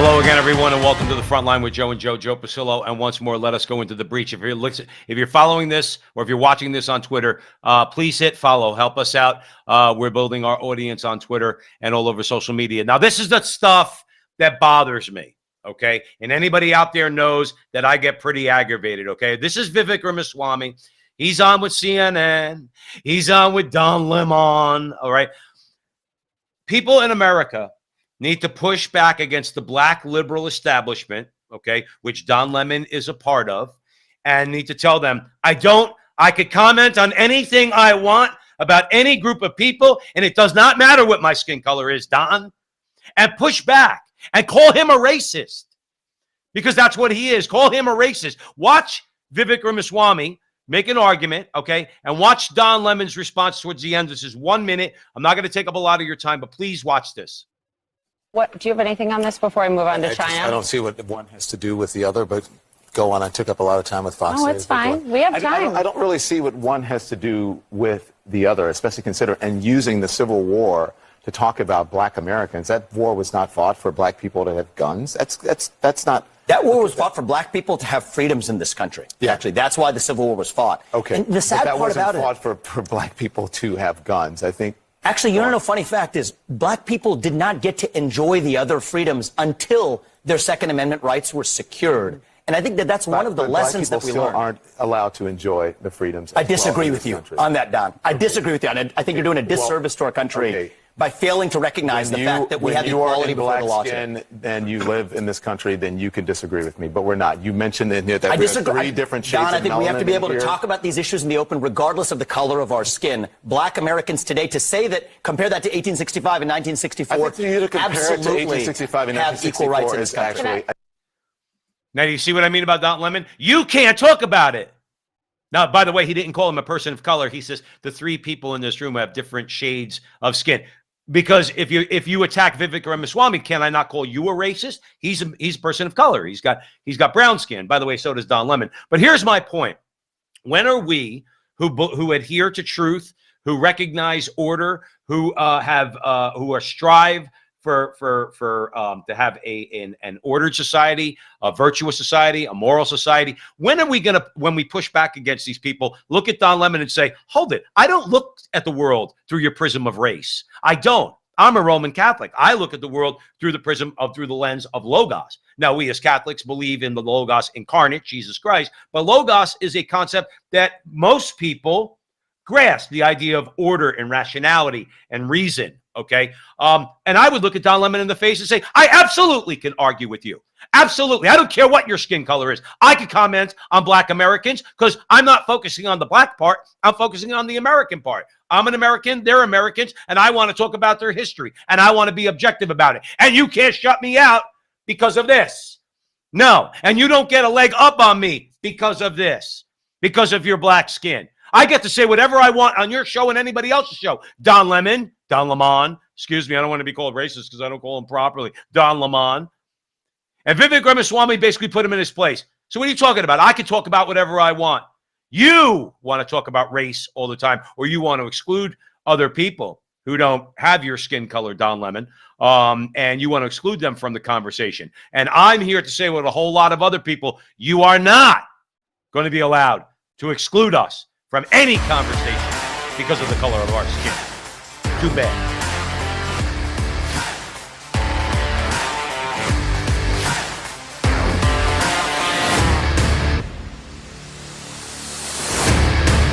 Hello again, everyone, and welcome to the Front Line with Joe and Joe Pasillo. And once more, let us go into the breach. If you're following this or if you're watching this on Twitter, please hit follow. Help us out. We're building our audience on Twitter and all over social media. Now, this is the stuff that bothers me, okay? And anybody out there knows that I get pretty aggravated, okay? This is Vivek Ramaswamy. He's on with CNN. He's on with Don Lemon, all right? People in America need to push back against the black liberal establishment, okay, which Don Lemon is a part of, and need to tell them, I could comment on anything I want about any group of people, and it does not matter what my skin color is, Don, and push back and call him a racist, because that's what he is. Call him a racist. Watch Vivek Ramaswamy make an argument, okay, and watch Don Lemon's response towards the end. This is 1 minute. I'm not going to take up a lot of your time, but please watch this. What do you have anything on this before I move on to China? I don't see what one has to do with the other, but go on. I took up a lot of time with Fox. Oh, it's fine. We have time. I don't really see what one has to do with the other, especially consider and using the Civil War to talk about black Americans. That war was not fought for black people to have guns. That's not. That war was fought for black people to have freedoms in this country. Yeah. Actually, that's why the Civil War was fought. Okay. And the sad part about wasn't fought for black people to have guns. I think. Actually, you know, funny fact is, black people did not get to enjoy the other freedoms until their Second Amendment rights were secured. And I think that that's one of the lessons that we learned. Aren't allowed to enjoy the freedoms. I disagree with you on that, Don. I disagree with you. And I think you're doing a disservice to our country by failing to recognize the fact that we have equality before the law. And you live in this country, then you can disagree with me. But we're not. You mentioned in here that we have three different shades of melanin. Don, I think we have to be able to talk about these issues in the open, regardless of the color of our skin. Black Americans today, to say that, compare that to 1865 and 1964, I think for you to compare it to 1865 and 1964 have equal rights in this country. Actually. Now, do you see what I mean about Don Lemon? You can't talk about it. Now, by the way, he didn't call him a person of color. He says the three people in this room have different shades of skin. Because if you attack Vivek Ramaswamy, can I not call you a racist? He's a person of color. He's got brown skin. By the way, so does Don Lemon. But here's my point: when are we who adhere to truth, who recognize order, who strive to have an ordered society, a virtuous society, a moral society? When are we when we push back against these people, look at Don Lemon and say, hold it, I don't look at the world through your prism of race. I don't. I'm a Roman Catholic. I look at the world through the lens of Logos. Now, we as Catholics believe in the Logos incarnate, Jesus Christ, but Logos is a concept that most people grasp, the idea of order and rationality and reason. Okay. And I would look at Don Lemon in the face and say, I absolutely can argue with you. Absolutely. I don't care what your skin color is. I could comment on black Americans because I'm not focusing on the black part. I'm focusing on the American part. I'm an American. They're Americans. And I want to talk about their history. And I want to be objective about it. And you can't shut me out because of this. No. And you don't get a leg up on me because of this, because of your black skin. I get to say whatever I want on your show and anybody else's show. Don Lemon, excuse me, I don't want to be called racist because I don't call him properly. Don Lemon. And Vivek Ramaswamy basically put him in his place. So what are you talking about? I can talk about whatever I want. You want to talk about race all the time, or you want to exclude other people who don't have your skin color, Don Lemon, and you want to exclude them from the conversation. And I'm here to say with a whole lot of other people, you are not going to be allowed to exclude us from any conversation because of the color of our skin. Too bad.